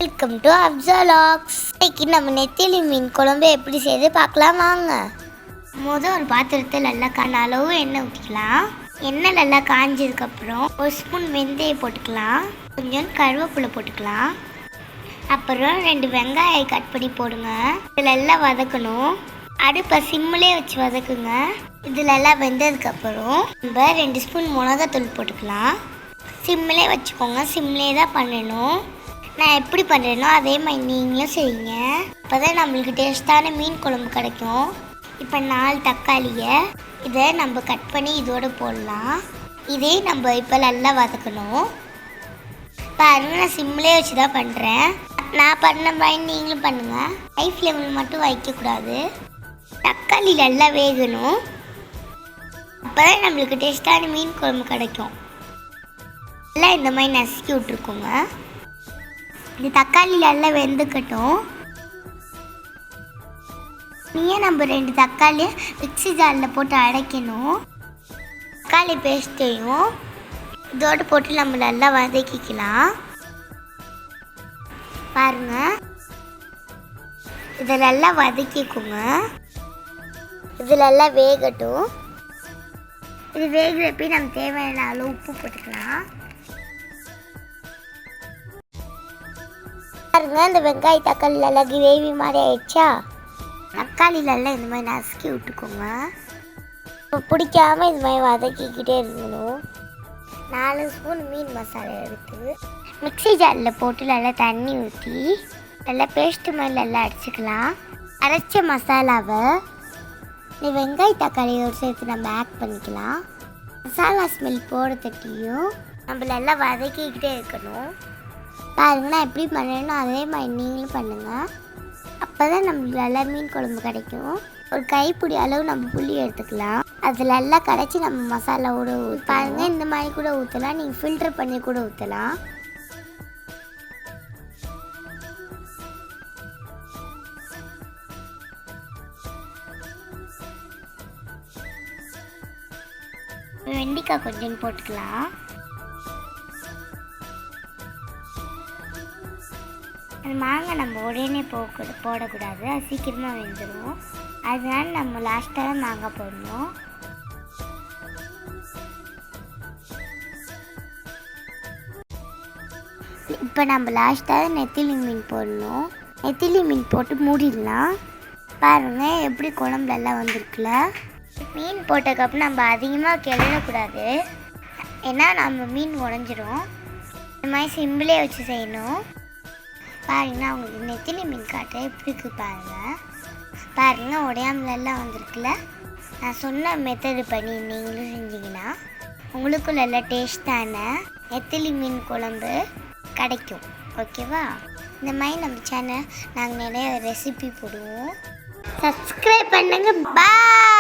Welcome to அப்சலாக்ஸ். இன்னைக்கு நம்ம நெத்திலி மீன் குழம்பு எப்படி செய்து பார்க்கலாம் வாங்க. முதல் ஒரு பாத்திரத்தில் நல்லா அளவு எண்ணெய் ஊற்றிக்கலாம். எண்ணெய் நல்லா காஞ்சதுக்கப்புறம் ஒரு ஸ்பூன் வெந்தயம் போட்டுக்கலாம். கொஞ்சம் கருவேப்பிலை போட்டுக்கலாம். அப்புறம் 2 வெங்காயம் கட் பண்ணி போடுங்க. இதில் எல்லாம் வதக்கணும். அடுப்பை சிம்மிலே வச்சு வதக்குங்க. இதில் எல்லாம் வெந்ததுக்கப்புறம் நம்ம 2 ஸ்பூன் மிளகாத்தூள் போட்டுக்கலாம். சிம்மிலே வச்சுக்கோங்க. சிம்மிலே தான் பண்ணணும். நான் எப்படி பண்ணுறேனோ அதே மாதிரி நீங்களும் செய்யுங்க. அப்போ தான் நம்மளுக்கு டேஸ்ட்டான மீன் குழம்பு கிடைக்கும். இப்போ 4 தக்காளியை இதை நம்ம கட் பண்ணி இதோடு போடலாம். இதே நம்ம இப்போ நல்லா வதக்கணும். பாருங்க, நான் சிம்மிலே வச்சு தான் பண்ணுறேன். நான் பண்ண மாதிரி நீங்களும் பண்ணுங்கள். ஹை ஃப்ளேமில் மட்டும் வைக்கக்கூடாது. தக்காளி நல்லா வேகணும். அப்போ தான் நம்மளுக்கு டேஸ்ட்டான மீன் குழம்பு கிடைக்கும். எல்லாம் இந்த மாதிரி நசுக்கி விட்ருக்கோங்க. இந்த தக்காளி நல்லா வெந்துக்கட்டும். நம்ம 2 தக்காளியை மிக்ஸி ஜாரில் போட்டு அடைக்கணும். தக்காளி பேஸ்ட்டையும் இதோடு போட்டு நம்ம நல்லா வதக்கிக்கலாம். பாருங்க, இதை நல்லா வதக்கிக்கோங்க. இது நல்லா வேகட்டும். இது வேகிறப்ப நம்ம தேவையான அளவு உப்பு போட்டுக்கலாம். பாருங்க, இந்த வெங்காய தக்காளி நல்லா கிரேவி மாதிரி ஆயிடுச்சா. தக்காளிலெல்லாம் இந்த மாதிரி நசுக்கி விட்டுக்கோங்க. இப்போ பிடிக்காமல் இந்த மாதிரி வதக்கிக்கிட்டே இருக்கணும். 4 ஸ்பூன் மீன் மசாலா எடுத்து மிக்ஸி ஜாரில் போட்டு நல்லா தண்ணி ஊற்றி நல்லா பேஸ்ட்டு மாதிரி நல்லா அரைச்சிக்கலாம். அரைச்ச மசாலாவை இந்த வெங்காய தக்காளியோடு சேர்த்து நம்ம ஆட் பண்ணிக்கலாம். மசாலா ஸ்மெல் போட தட்டியும் நம்ம நல்லா வதக்கிக்கிட்டே இருக்கணும். பாருங்க, நான் எப்படி பண்ணணும் அதே மாதிரி நீங்களும் பண்ணுங்கள். அப்போ தான் நம்மளுக்கு நல்லா மீன் குழம்பு கிடைக்கும். ஒரு கைப்பிடி அளவு நம்ம புளி எடுத்துக்கலாம். அதில் எல்லாம் கரைச்சி நம்ம மசாலாவோட பாருங்கள், இந்த மாதிரி கூட ஊற்றலாம். நீங்கள் ஃபில்டர் பண்ணி கூட ஊற்றலாம். வெண்டைக்காய் கொஞ்சம் போட்டுக்கலாம். அந்த மாங்காய் நம்ம உடனே போடக்கூடாது. அது சீக்கிரமாக வெந்துடும். அதனால நம்ம லாஸ்ட்டாக தான் மாங்காய் போடணும். இப்போ நம்ம லாஸ்ட்டாக நெத்திலி மீன் போடணும். நெத்திலி மீன் போட்டு மூடிடலாம். பாருங்கள், எப்படி குழம்புலெல்லாம் வந்திருக்குல்ல. மீன் போட்டதுக்கப்புறம் நம்ம அதிகமாக கிளறக்கூடாது. ஏன்னா நம்ம மீன் உடஞ்சிரும். இந்த மாதிரி சிம்பிளே வச்சு செய்யணும். பாருங்கன்னா, அவங்களுக்கு நெத்திலி மீன் காட்ட எப்படி இருக்கு பாருங்கள் உடையாமலெல்லாம் வந்திருக்குல்ல. நான் சொன்ன மெத்தடு பண்ணி நீங்களும் செஞ்சிங்கன்னா உங்களுக்கும் நல்ல டேஸ்டான நெத்திலி மீன் குழம்பு கிடைக்கும். ஓகேவா? இந்த மாதிரி நம்ம சேனல் நாங்கள் நிறைய ரெசிபி போடுவோம். சப்ஸ்கிரைப் பண்ணுங்கள். பாய்.